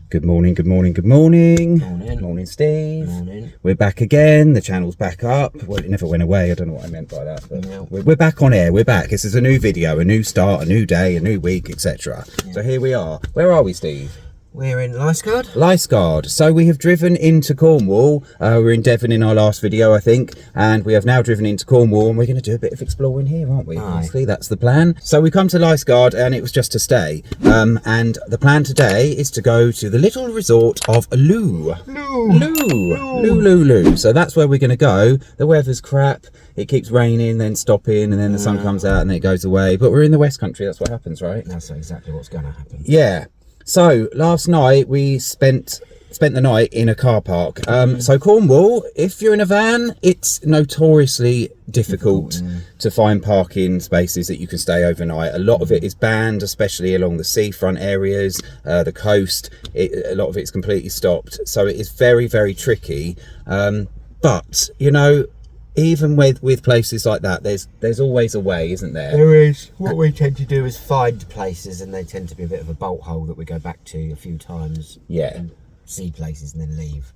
Good morning, good morning, good morning. Morning. Morning, Steve. Morning. We're back again. The channel's back up. Well, it never went away. I don't know what I meant by that. But No. we're back on air. We're back. This is a new video, a new start, a new day, a new week, etc. Yeah. So here we are. Where are we, Steve? We're in Lysgard. Lysgard. So we have driven into Cornwall. We were in Devon in our last video, I think, and we have now driven into Cornwall, and we're going to do a bit of exploring here, aren't we? Honestly, that's the plan. So we come to Lysgard, and it was just to stay. And the plan today is to go to the little resort of Looe. Looe. So that's where we're going to go. The weather's crap. It keeps raining, then stopping, and then the sun comes out, and then it goes away. But we're in the West Country. That's what happens, right? That's exactly what's going to happen. Yeah. So last night we spent the night in a car park. So Cornwall, if you're in a van, it's notoriously difficult to find parking spaces that you can stay overnight. A lot of it is banned, especially along the seafront areas, the coast. A lot of it's completely stopped. So it is very, very tricky. But you know, even with places like that, there's always a way, isn't there? There is. What we tend to do is find places, and they tend to be a bit of a bolt hole that we go back to a few times. Yeah. And see places and then leave.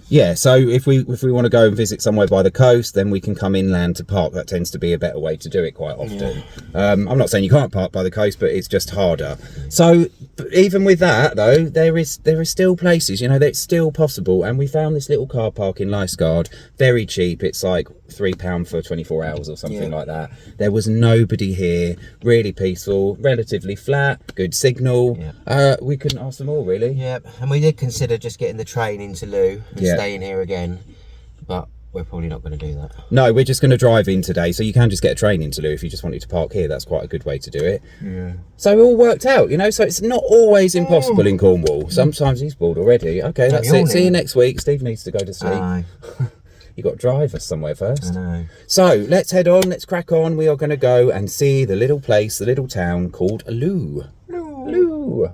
Yeah, so if we want to go and visit somewhere by the coast, then we can come inland to park. That tends to be a better way to do it quite often. Yeah. I'm not saying you can't park by the coast, but it's just harder. So even with that though, there is still places, you know, that's still possible. And we found this little car park in Lysgard, very cheap. It's like £3 for 24 hours or something like that. There was nobody here, really peaceful, relatively flat, good signal. Yeah. We couldn't ask them all, really. Yeah, and we did consider just getting the train into Looe and staying here again, but we're probably not going to do that. No, we're just going to drive in today, so you can just get a train into Looe if you just wanted to park here. That's quite a good way to do it. Yeah. So it all worked out, you know, so it's not always impossible in Cornwall. Sometimes he's bored already. Okay, that's it. See you next week. Steve needs to go to sleep. You got to drive us somewhere first. I know. So let's head on, let's crack on. We are going to go and see the little place, the little town called Looe. Looe.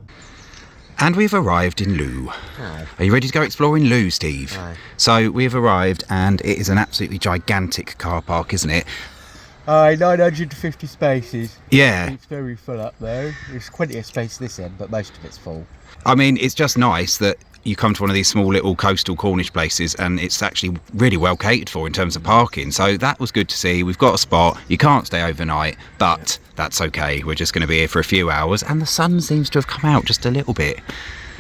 And we've arrived in Looe. Hi. Are you ready to go exploring Looe, Steve? Hi. So we've arrived, and it is an absolutely gigantic car park, isn't it? 950 spaces. Yeah. It's very full up though. There's plenty of space this end, but most of it's full. I mean, it's just nice that you come to one of these small little coastal Cornish places and it's actually really well catered for in terms of parking. So that was good to see. We've got a spot. You can't stay overnight, but that's okay. We're just going to be here for a few hours, and the sun seems to have come out just a little bit.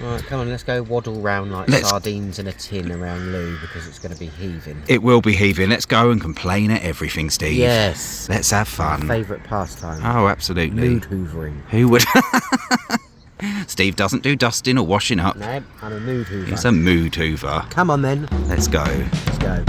Right, come on, let's go waddle round like sardines in a tin around Looe, because it's going to be heaving. It will be heaving. Let's go and complain at everything, Steve. Yes. Let's have fun. My favourite pastime. Oh, absolutely. Mood hoovering. Who would... Steve doesn't do dusting or washing up. No, I'm a mood hoover. He's a mood hoover. Come on then. Let's go. Let's go.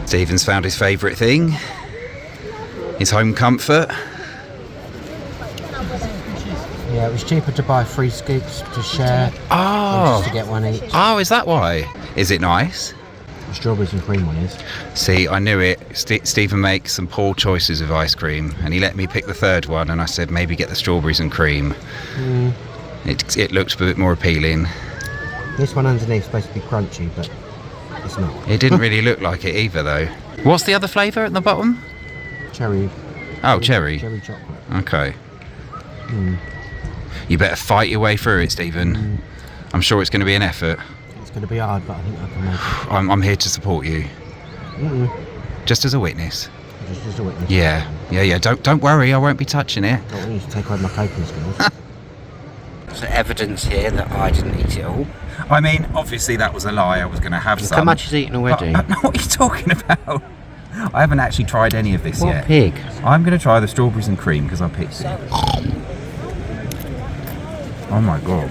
Stephen's found his favourite thing, his home comfort. Yeah, it was cheaper to buy 3 scoops to share than just to get one each. Oh, is that why? Is it nice? The strawberries and cream one is. See, I knew it. Stephen makes some poor choices of ice cream, and he let me pick the third one, and I said maybe get the strawberries and cream. It looked a bit more appealing. This one underneath is supposed to be crunchy, but it's not. It didn't really look like it either, though. What's the other flavour at the bottom? Cherry. Oh, cherry. Cherry chocolate. Okay. You better fight your way through it, Stephen. I'm sure it's going to be an effort. It's going to be hard, but I think I can make it. I'm here to support you. Just as a witness. Just as a witness. Yeah. Don't worry, I won't be touching it. I don't want you to take away my coping skills. There's evidence here that I didn't eat it all. I mean, obviously that was a lie. I was going to have some. How much is eaten already? What are you talking about? I haven't actually tried any of this yet. What pig? I'm going to try the strawberries and cream because I picked it. Oh my god.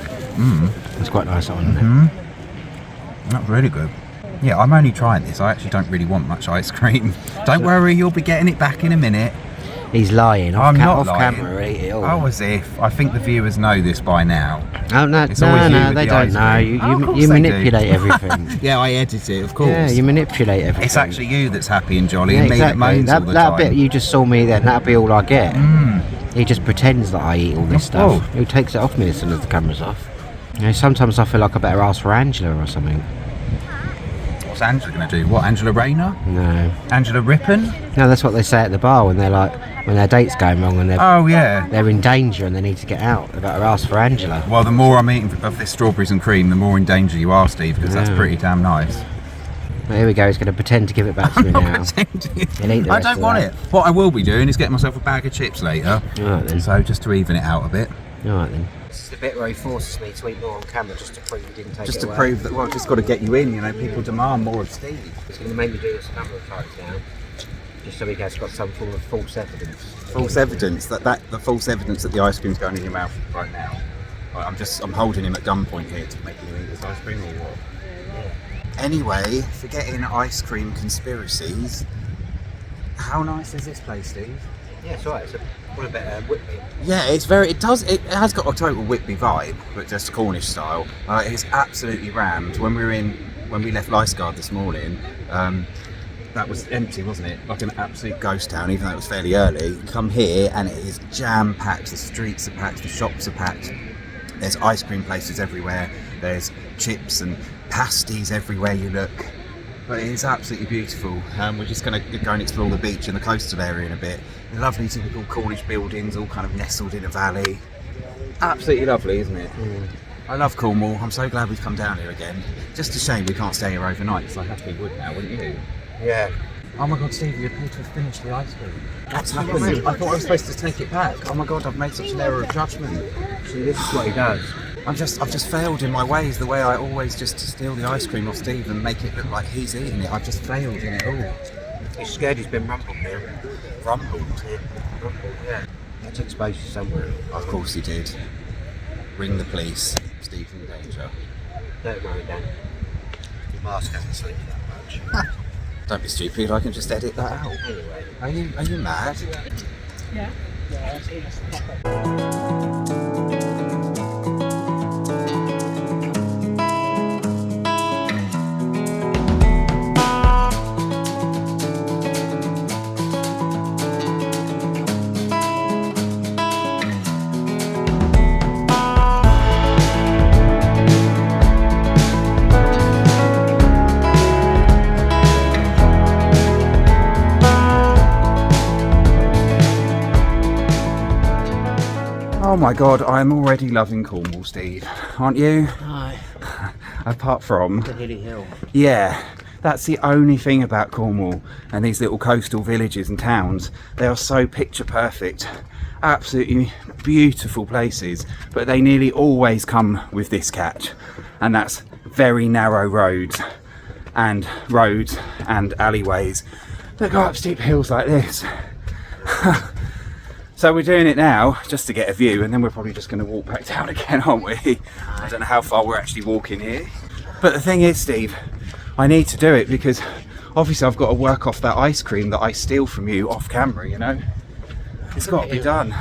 It's quite nice, that one, isn't it? That's really good. Yeah, I'm only trying this. I actually don't really want much ice cream. Don't worry, you'll be getting it back in a minute. He's lying. I'm not lying. Camera, eat it all. Oh, as if. I think the viewers know this by now. Oh, no, It's always you with they the don't ice know. cream. Oh, of course You they manipulate do. everything. Yeah, I edit it, of course. Yeah, you manipulate everything. It's actually you that's happy and jolly, Yeah, and me that exactly. moans all the that time. bit you just saw me then, that'll be all I get. He just pretends that I eat all this stuff. He takes it off me as soon as the camera's off. You know, sometimes I feel like I better ask for Angela or something. What's Angela going to do? What, Angela Rayner? No. Angela Rippon? No, that's what they say at the bar when they're like, when their date's going wrong and Oh, yeah. they're in danger and they need to get out. They better ask for Angela. Well, the more I'm eating of this strawberries and cream, the more in danger you are, Steve, because that's pretty damn nice. Well, here we go, he's going to pretend to give it back to me now. He'll eat the I rest don't of want that. it. What I will be doing is getting myself a bag of chips later. Alright then. So just to even it out a bit. Alright then. This is the bit where he forces me to eat more on camera just to prove he didn't take Just it to away. prove that, well, just got to get you in, you know, people demand more of Steve. He's going to make me do this a number of times now. Just so he has got some form of false evidence. False evidence, the false evidence that the ice cream's going in your mouth right now. I'm holding him at gunpoint here to make him eat this ice cream or what? Anyway, forgetting ice cream conspiracies, how nice is this place, Steve? Yeah, it's alright. It's a bit Whitby. Yeah, it has got a total Whitby vibe, but just Cornish style. It's absolutely rammed. When we left Lifeguard this morning, that was empty, wasn't it? Like an absolute ghost town, even though it was fairly early. You come here and it is jam packed. The streets are packed, the shops are packed. There's ice cream places everywhere. There's chips and pasties everywhere you look. But it is absolutely beautiful. We're just going to go and explore the beach and the coastal area in a bit. The lovely typical Cornish buildings, all kind of nestled in a valley. Absolutely lovely, isn't it? I love Cornwall. I'm so glad we've come down here again. Just a shame we can't stay here overnight, because I happily would now, wouldn't you? Yeah. Oh my god, Steve, you appear to have finished the ice cream. What's happened? I thought I was supposed to take it back. Oh my god, I've made such an error of judgment. See, this is what he does. I've just failed in my ways, the way I always just steal the ice cream off Steve and make it look like he's eating it. I've just failed in it all. He's scared he's been rumbled now. Rumbled? Rumbled, yeah. That's exposed you somewhere. Of course he did. Ring the police. Steve's in danger. Don't worry, Dan. Your mask hasn't slipped that much. Don't be stupid, I can just edit that out. Anyway. Are you mad? Yeah. Oh my god, I'm already loving Cornwall, Steve. Aren't you? Hi. Apart from... The hilly hill. Yeah, that's the only thing about Cornwall and these little coastal villages and towns. They are so picture perfect. Absolutely beautiful places, but they nearly always come with this catch, and that's very narrow roads and alleyways that go up steep hills like this. So we're doing it now just to get a view, and then we're probably just going to walk back down again, aren't we? I don't know how far we're actually walking here. But the thing is, Steve, I need to do it because obviously I've got to work off that ice cream that I steal from you off camera, you know? It's got to be done.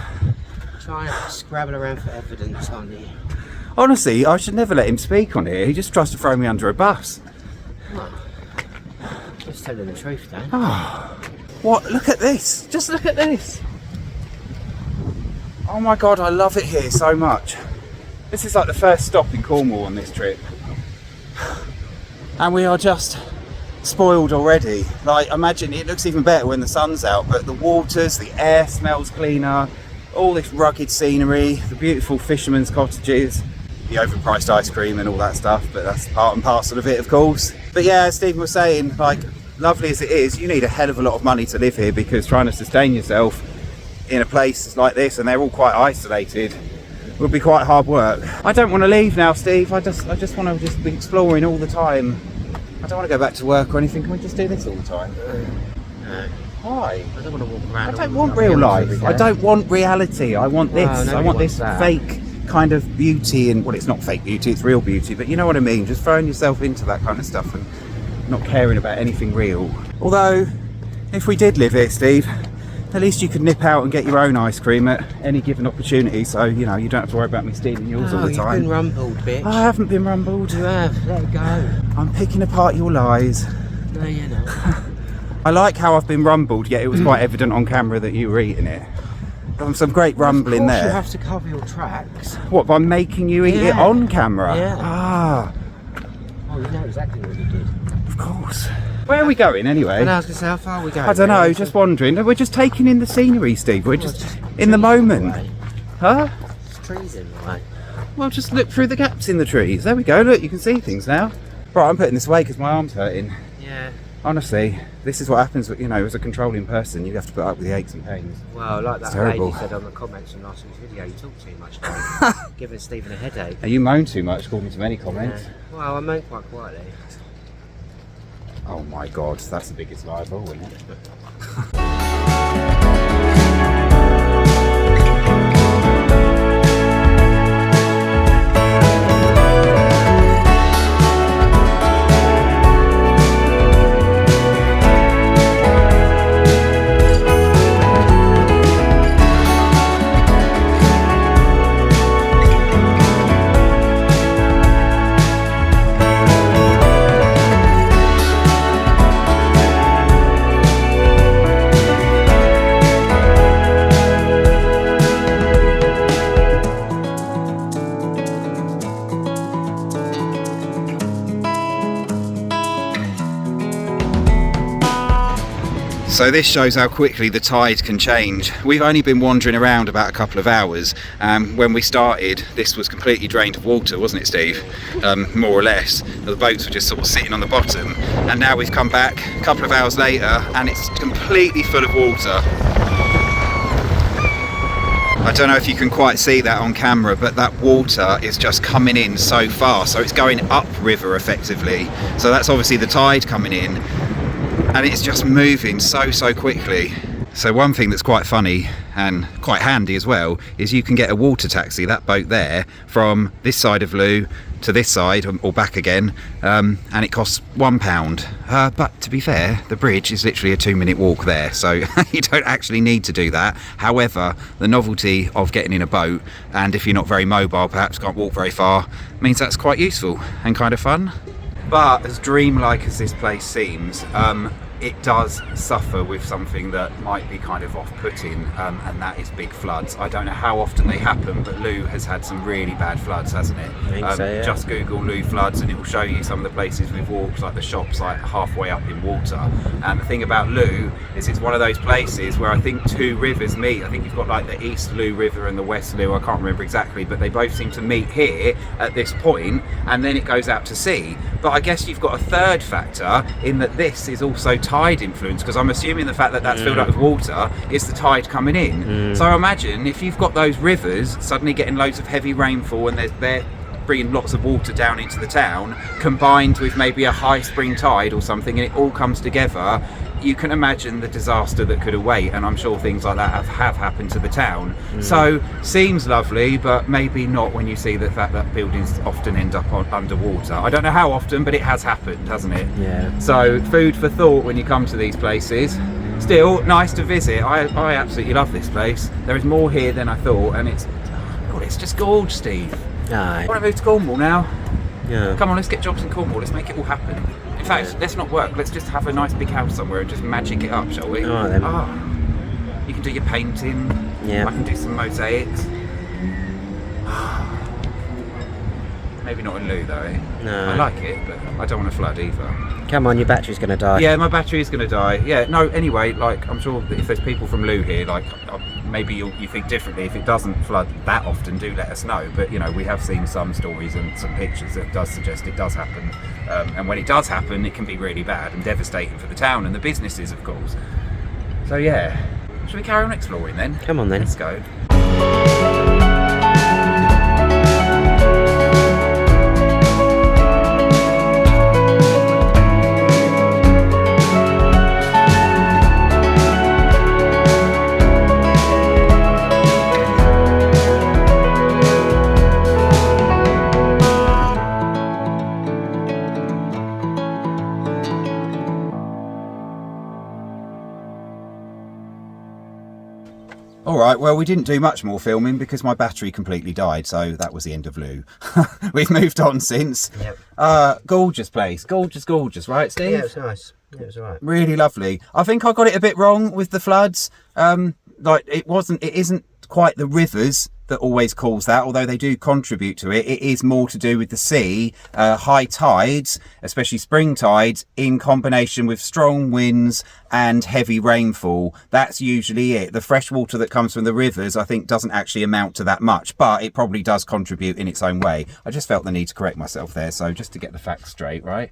Try and scrabble around for evidence, aren't you? Honestly, I should never let him speak on here. He just tries to throw me under a bus. Just telling the truth, Dan. What? Look at this. Just look at this. Oh my god, I love it here so much. This is like the first stop in Cornwall on this trip. And we are just spoiled already. Like, imagine, it looks even better when the sun's out, but the waters, the air smells cleaner, all this rugged scenery, the beautiful fishermen's cottages, the overpriced ice cream and all that stuff, but that's part and parcel of it, of course. But yeah, as Stephen was saying, like, lovely as it is, you need a hell of a lot of money to live here, because trying to sustain yourself in a place like this, and they're all quite isolated, will be quite hard work. I don't want to leave now, Steve. I just want to just be exploring all the time. I don't want to go back to work or anything. Can we just do this all the time? No. Why? I don't want to walk around. I don't want real life. I don't want reality. I want this. I want this fake kind of beauty, and well, it's not fake beauty, it's real beauty, but you know what I mean, just throwing yourself into that kind of stuff and not caring about anything real. Although if we did live here, Steve, at least you could nip out and get your own ice cream at any given opportunity, so you know you don't have to worry about me stealing yours all the time. You've been rumbled, bitch. I haven't been rumbled. You have, let it go. I'm picking apart your lies. No, you're not. I like how I've been rumbled, yet it was quite evident on camera that you were eating it. Some great rumbling there. You have to cover your tracks. What, by making you eat it on camera? Yeah. Ah. Oh, you know exactly what you did. Of course. Where are we going anyway? And I was going to say, how far are we going? I don't know, just wandering. We're just taking in the scenery, Steve. We're just in the moment. Huh? There's trees in the way. Well, just look through the gaps in the trees. There we go, look, you can see things now. Right, I'm putting this away because my arm's hurting. Yeah. Honestly, this is what happens, you know, as a controlling person, you have to put up with the aches and pains. Well, like that lady said on the comments from last week's video, you talk too much, Dave. Giving Stephen a headache. And you moan too much, according to many comments. Yeah. Well, I moan quite quietly. Oh my God, that's the biggest lie of all, isn't it? So this shows how quickly the tide can change. We've only been wandering around about a couple of hours. When we started, this was completely drained of water, wasn't it, Steve? More or less. The boats were just sort of sitting on the bottom. And now we've come back a couple of hours later and it's completely full of water. I don't know if you can quite see that on camera, but that water is just coming in so fast. So it's going upriver effectively. So that's obviously the tide coming in. And it's just moving so quickly. So one thing that's quite funny and quite handy as well is you can get a water taxi, that boat there, from this side of Looe to this side or back again, and it costs £1. But to be fair, the bridge is literally a 2-minute walk there, so you don't actually need to do that. However, the novelty of getting in a boat, and if you're not very mobile, perhaps can't walk very far, means that's quite useful and kind of fun. But as dreamlike as this place seems, it does suffer with something that might be kind of off-putting, and that is big floods. I don't know how often they happen, but Looe has had some really bad floods, hasn't it? I think so, yeah. Just Google Looe floods and it will show you some of the places we've walked, like the shops like halfway up in water. And the thing about Looe is it's one of those places where I think two rivers meet. I think you've got like the East Looe River and the West Looe, I can't remember exactly, but they both seem to meet here at this point, and then it goes out to sea. But I guess you've got a third factor in that this is also tide influence, because I'm assuming the fact that that's filled up with water is the tide coming in. So imagine if you've got those rivers suddenly getting loads of heavy rainfall and they're bringing lots of water down into the town, combined with maybe a high spring tide or something, and it all comes together, you can imagine the disaster that could await, and I'm sure things like that have happened to the town. So seems lovely, but maybe not when you see the fact that buildings often end up underwater. I don't know how often, but it has happened, hasn't it? Yeah. So food for thought when you come to these places. Still nice to visit. I absolutely love this place. There is more here than I thought, and it's just gorgeous, Steve. I want to move to Cornwall now. Yeah. Come on, let's get jobs in Cornwall. Let's make it all happen. In fact, let's not work. Let's just have a nice big house somewhere and just magic it up, shall we? All right, then. You can do your painting. Yeah. I can do some mosaics. Maybe not in Looe though, eh? No. I like it, but I don't want to flood either. Come on, your battery's going to die. Yeah, my battery is going to die. Yeah, no, anyway, like, I'm sure that if there's people from Looe here, like, maybe you think differently. If it doesn't flood that often, do let us know. But, you know, we have seen some stories and some pictures that does suggest it does happen. And when it does happen, it can be really bad and devastating for the town and the businesses, of course. So, yeah. Should we carry on exploring then? Come on then. Let's go. right, well, we didn't do much more filming because my battery completely died, so that was the end of Looe. We've moved on since. Yep. Gorgeous place, gorgeous, right, Steve? Yeah, it was nice. It was alright. Really lovely. I think I got it a bit wrong with the floods. Like it isn't quite the rivers that always cause that, although they do contribute to it. It is more to do with the sea, high tides, especially spring tides, in combination with strong winds and heavy rainfall. That's usually it. The fresh water that comes from the rivers, I think, doesn't actually amount to that much, but it probably does contribute in its own way. I just felt the need to correct myself there, so just to get the facts straight, right?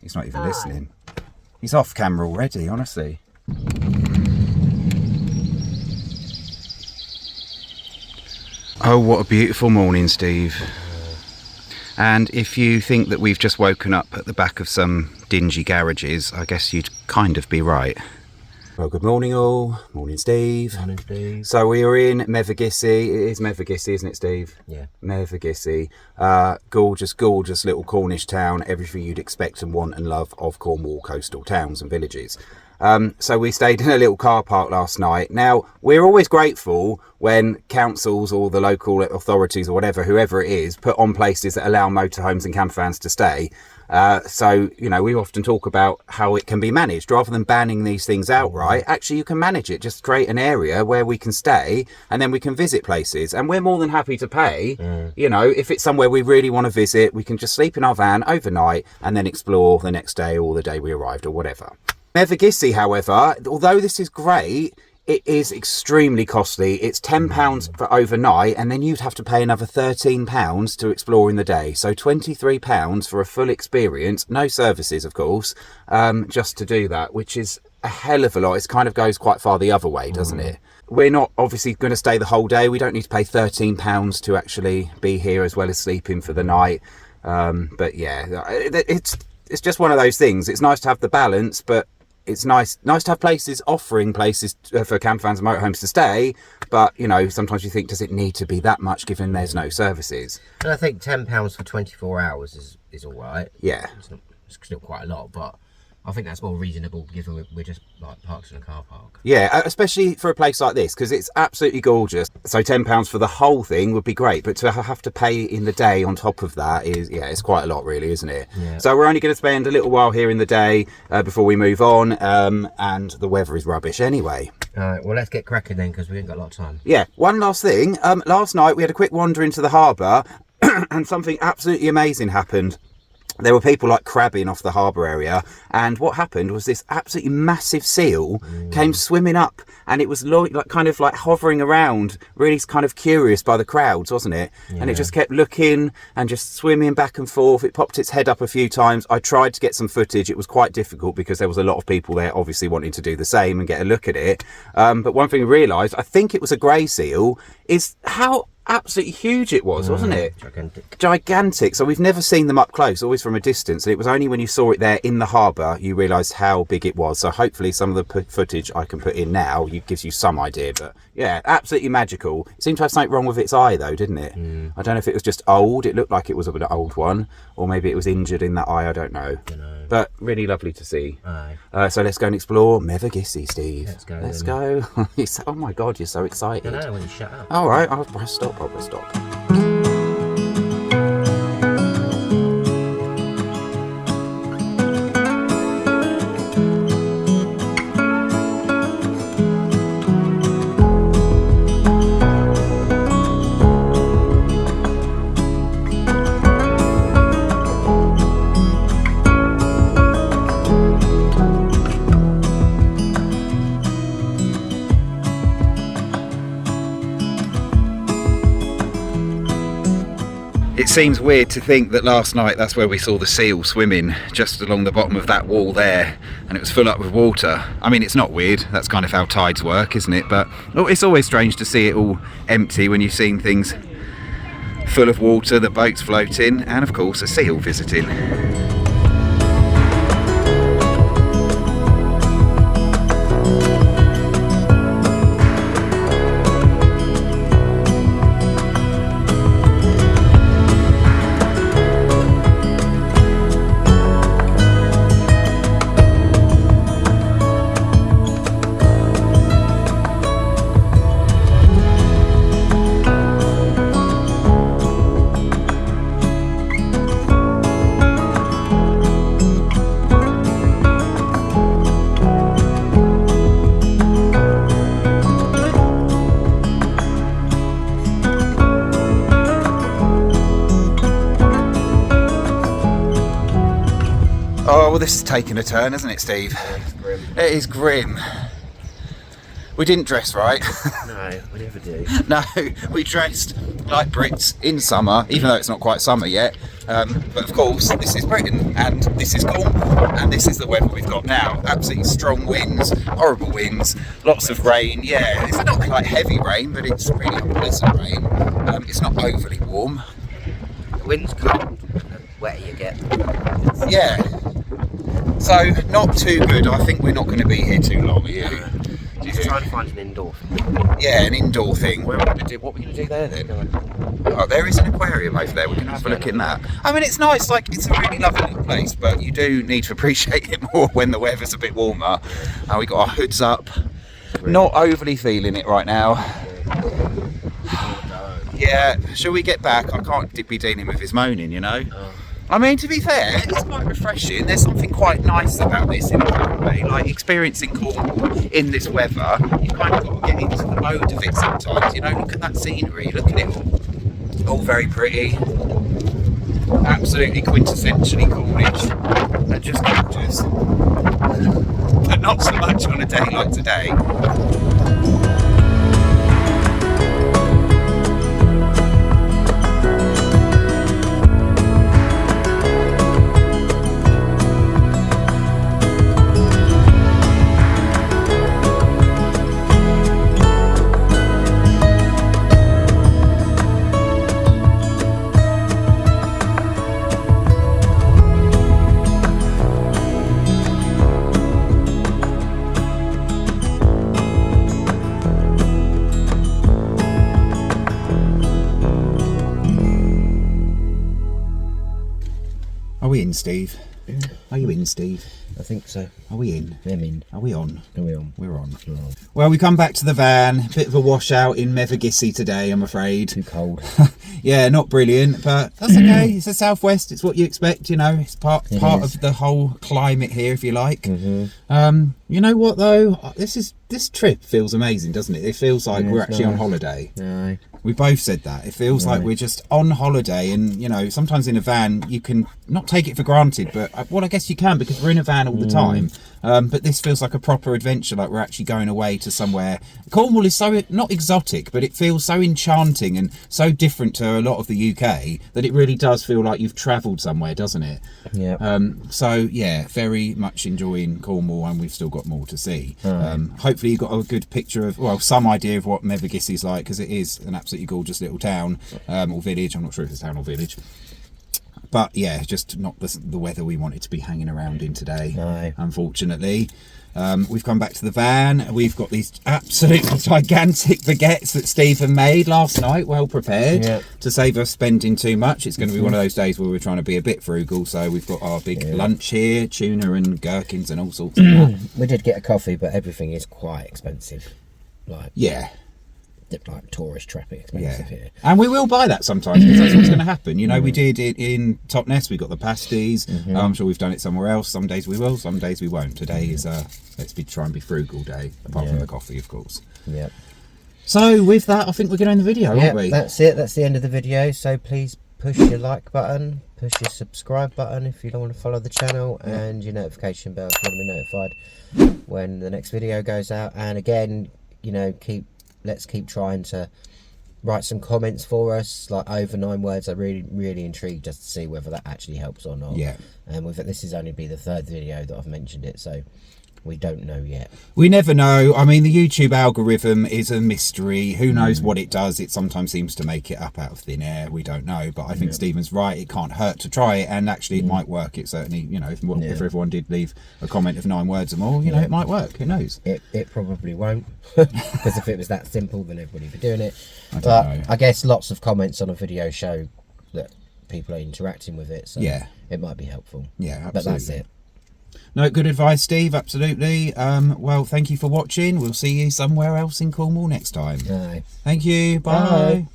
He's not even listening. He's off camera already, honestly. Oh, what a beautiful morning, Steve. And if you think that we've just woken up at the back of some dingy garages, I guess you'd kind of be right. Well, good morning all. Morning, Steve. Morning, Steve. So we are in Mevagissey. It is Mevagissey, isn't it, Steve? Yeah. Mevagissey. Gorgeous little Cornish town. Everything you'd expect and want and love of Cornwall coastal towns and villages. So we stayed in a little car park last night. Now, we're always grateful when councils or the local authorities or whatever, whoever it is, put on places that allow motorhomes and campervans to stay. So, you know, we often talk about how it can be managed. Rather than banning these things outright, actually you can manage it. Just create an area where we can stay and then we can visit places. And we're more than happy to pay. You know, if it's somewhere we really want to visit, we can just sleep in our van overnight and then explore the next day or the day we arrived or whatever. Mevagissey, however, although this is great, it is extremely costly. It's £10 for overnight, and then you'd have to pay another £13 to explore in the day. So £23 for a full experience, no services, of course, just to do that, which is a hell of a lot. It kind of goes quite far the other way, doesn't it? We're not obviously going to stay the whole day. We don't need to pay £13 to actually be here as well as sleeping for the night. But yeah, it's just one of those things. It's nice to have the balance, but it's nice to have places offering places for campervans and motorhomes to stay, but you know, sometimes you think, does it need to be that much given there's no services? And I think £10 for 24 hours is all right. Yeah, it's still quite a lot, but I think that's more reasonable given we're just like parked in a car park. Yeah, especially for a place like this, because it's absolutely gorgeous. So £10 for the whole thing would be great, but to have to pay in the day on top of that is, yeah, it's quite a lot really, isn't it? Yeah. So we're only going to spend a little while here in the day before we move on, and the weather is rubbish anyway. Alright, well let's get cracking then, because we ain't got a lot of time. Yeah, one last thing. Last night we had a quick wander into the harbour and something absolutely amazing happened. There were people like crabbing off the harbour area, and what happened was this absolutely massive seal came swimming up, and it was like kind of like hovering around, really kind of curious by the crowds, wasn't it? Yeah. And it just kept looking and just swimming back and forth. It popped its head up a few times. I tried to get some footage. It was quite difficult because there was a lot of people there obviously wanting to do the same and get a look at it. But one thing I realised, I think it was a grey seal, is how absolutely huge it was, wasn't it? Gigantic. So we've never seen them up close, always from a distance, and it was only when you saw it there in the harbour you realised how big it was. So hopefully some of the footage I can put in now gives you some idea. But yeah, absolutely magical. It seemed to have something wrong with its eye though, didn't it? I don't know if it was just old. It looked like it was an old one, or maybe it was injured in that eye. I don't know. But really lovely to see. So let's go and explore Mevagissey, Steve. Let's go. Oh my god, you're so excited. I know, when you shut up. All right, I'll press stop. It seems weird to think that last night that's where we saw the seal swimming, just along the bottom of that wall there, and it was full up with water. I mean, it's not weird, that's kind of how tides work, isn't it? But it's always strange to see it all empty when you've seen things full of water, the boats floating, and of course a seal visiting. Oh, well, this is taking a turn, isn't it, Steve? It's grim. It is grim. We didn't dress right. No, we never do. No, we dressed like Brits in summer, even though it's not quite summer yet. But of course, this is Britain, and this is Cornwall, and this is the weather we've got now. Absolutely strong winds, horrible winds, lots of rain. Yeah, it's not like heavy rain, but it's really unpleasant rain. It's not overly warm. The wind's cold, the wetter you get. Yeah. So, not too good. I think we're not going to be here too long, are you? Just trying to find an indoor thing. Yeah, an indoor thing. What are we going to do there then? Oh, there is an aquarium over there. We can have a look in that. I mean, it's nice. Like, it's a really lovely little place, but you do need to appreciate it more when the weather's a bit warmer. We got our hoods up. Not overly feeling it right now. Yeah. Shall we get back? I can't be dealing with his moaning, you know. I mean, to be fair, it's quite refreshing. There's something quite nice about this in a way. Like, experiencing Cornwall in this weather, you kind of got to get into the mode of it sometimes. You know, look at that scenery, look at it all very pretty. Absolutely quintessentially Cornish. They're just gorgeous. But not so much on a day like today. Are we in, Steve? Are you in, Steve? I think so. Are we in? I'm in. Are we on? Are we on? We're on. We're on. Well, we come back to the van. Bit of a washout in Mevagissey today, I'm afraid. Too cold. Yeah, not brilliant, but that's okay. It's the southwest. It's what you expect, you know. It's part of the whole climate here, if you like. You know what though? This trip feels amazing, doesn't it? It feels like we're actually on holiday. No. We both said that. It feels like we're just on holiday, and you know, sometimes in a van you can not take it for granted, but well, I guess you can because we're in a van all the time. But this feels like a proper adventure, like we're actually going away to somewhere. Cornwall is so not exotic, but it feels so enchanting and so different to a lot of the UK that it really does feel like you've travelled somewhere, doesn't it? Yeah. So yeah, very much enjoying Cornwall, and we've still got more to see. Hopefully you got a good picture of, well, some idea of what Mevagissey's like, because it is an absolutely gorgeous little town or village. I'm not sure if it's town or village. But yeah, just not the weather we wanted to be hanging around in today, unfortunately. We've come back to the van. We've got these absolutely gigantic baguettes that Stephen made last night, well prepared, to save us spending too much. It's going to be one of those days where we're trying to be a bit frugal, so we've got our big lunch here, tuna and gherkins and all sorts of that. We did get a coffee, but everything is quite expensive. Like tourist traffic expensive here. And we will buy that sometimes, because that's what's going to happen. You know, we did it in Totnes, we got the pasties. I'm sure we've done it somewhere else. Some days we will, some days we won't. Today is try and be frugal day, apart from the coffee, of course. So with that, I think we're going to end the video, aren't we? That's it. That's the end of the video. So please push your like button, push your subscribe button if you don't want to follow the channel, and your notification bell if you want to be notified when the next video goes out. And again, you know, let's keep trying to write some comments for us, like over 9 words. I'm really intrigued just to see whether that actually helps or not. And with it, this is only be the 3rd video that I've mentioned it, so we don't know yet. We never know. I mean, the YouTube algorithm is a mystery. Who knows what it does? It sometimes seems to make it up out of thin air. We don't know, but I think Stephen's right. It can't hurt to try it, and actually it might work. It certainly, you know, if everyone did leave a comment of 9 words or more, you know, it might work. Who knows? It probably won't, because if it was that simple, then everybody would be doing it. I guess lots of comments on a video show that people are interacting with it, so it might be helpful. But that's it. No, good advice, Steve, absolutely. Well, thank you for watching. We'll see you somewhere else in Cornwall next time. Thank you. Bye.